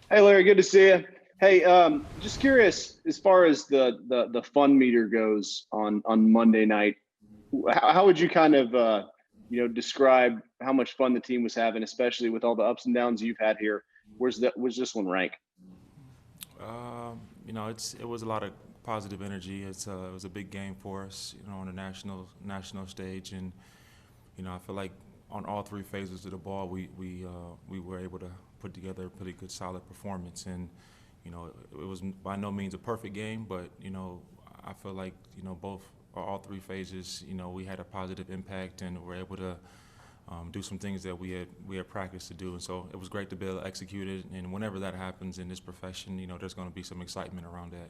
Hey Larry, good to see you. Hey, just curious as far as the fun meter goes on Monday night. How would you kind of describe how much fun the team was having, especially with all the ups and downs you've had here? Where's this one rank? It was a lot of positive energy. It was a big game for us, on the national stage, and I feel like on all three phases of the ball, we were able to put together a pretty good, solid performance. And it was by no means a perfect game, but I feel like both or all three phases, we had a positive impact and were able to do some things that we had practiced to do. And so it was great to be able to execute it. And whenever that happens in this profession, there's going to be some excitement around that.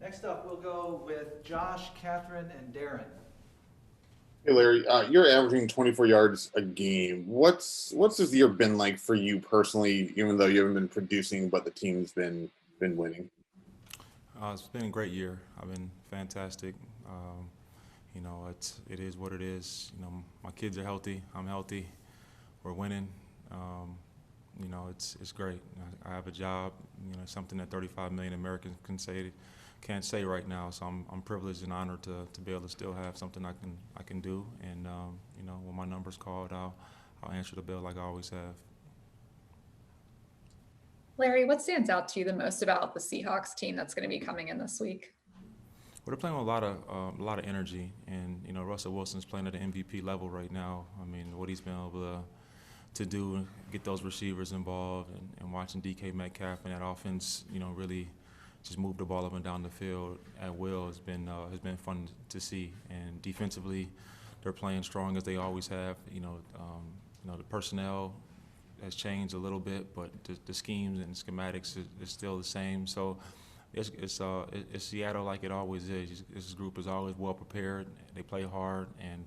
Next up, we'll go with Josh, Catherine, and Darren. Hey Larry, you're averaging 24 yards a game. What's this year been like for you personally? Even though you haven't been producing, but the team's been winning. It's been a great year. I've been fantastic. It is what it is. My kids are healthy. I'm healthy. We're winning. Um, it's great. I have a job. Something that 35 million Americans can't say right now. So I'm privileged and honored to be able to still have something I can do. And when my number's called, I'll answer the bell like I always have. Larry, what stands out to you the most about the Seahawks team that's going to be coming in this week? Well, they're playing with a lot of energy, and Russell Wilson's playing at the MVP level right now. I mean, what he's been able to do and get those receivers involved, and watching DK Metcalf and that offense, really just move the ball up and down the field at will has been fun to see. And defensively, they're playing strong as they always have. The personnel has changed a little bit, but the schemes and schematics is still the same. So it's Seattle like it always is. This group is always well prepared. They play hard, and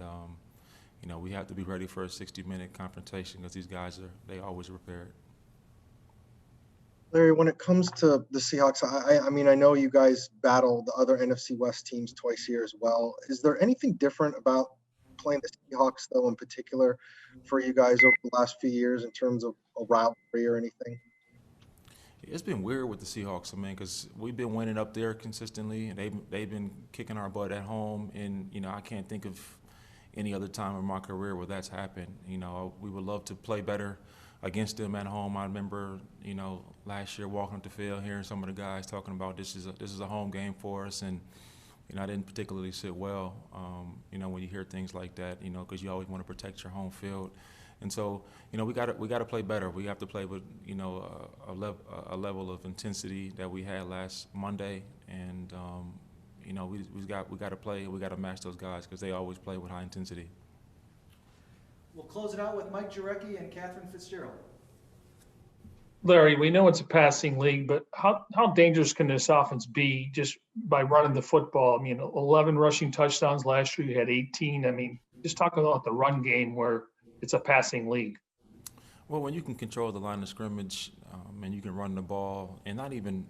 we have to be ready for a 60-minute confrontation because these guys they always prepared. Larry, when it comes to the Seahawks, I mean, I know you guys battle the other NFC West teams twice here as well. Is there anything different about playing the Seahawks, though, in particular, for you guys over the last few years in terms of a rivalry or anything? It's been weird with the Seahawks, I mean, because we've been winning up there consistently, and they've been kicking our butt at home. And I can't think of any other time in my career where that's happened. We would love to play better against them at home. I remember, last year walking up the field, hearing some of the guys talking about this is a home game for us, and I didn't particularly sit well. When you hear things like that, because you always want to protect your home field. And so, we got to play better. We have to play with, a level of intensity that we had last Monday, and we got to play. We got to match those guys because they always play with high intensity. We'll close it out with Mike Jurecki and Catherine Fitzgerald. Larry, we know it's a passing league, but how dangerous can this offense be just by running the football? I mean, 11 rushing touchdowns last year. You had 18. I mean, just talk about the run game where it's a passing league. Well, when you can control the line of scrimmage, and you can run the ball, and not even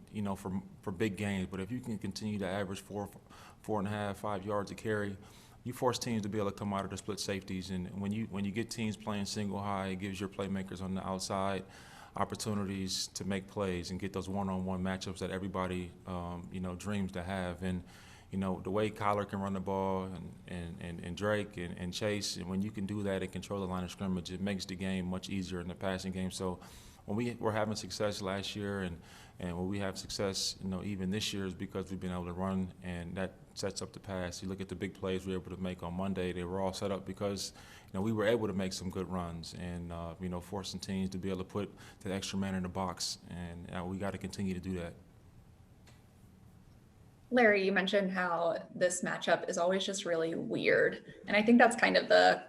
for big games, but if you can continue to average 4.5, 5 yards a carry, you force teams to be able to come out of the split safeties. And when you get teams playing single high, it gives your playmakers on the outside opportunities to make plays and get those one-on-one matchups that everybody dreams to have. And the way Kyler can run the ball, and Drake and Chase, and when you can do that and control the line of scrimmage, it makes the game much easier in the passing game. So when we were having success last year, and when we have success, even this year, is because we've been able to run, and that sets up the pass. You look at the big plays we were able to make on Monday; they were all set up because we were able to make some good runs, and forcing teams to be able to put the extra man in the box, and we got to continue to do that. Larry, you mentioned how this matchup is always just really weird. And I think that's kind of the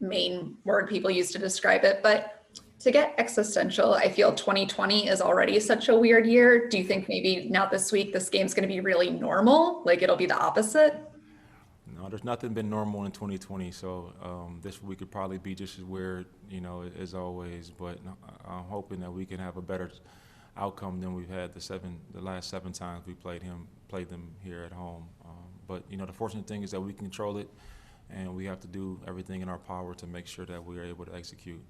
main word people use to describe it. But to get existential, I feel 2020 is already such a weird year. Do you think maybe now this week, this game's going to be really normal? Like it'll be the opposite? No, there's nothing been normal in 2020, so this week could probably be just as weird, as always. But I'm hoping that we can have a better outcome than we've had the last 7 times we played them here at home. But the fortunate thing is that we can control it, and we have to do everything in our power to make sure that we are able to execute.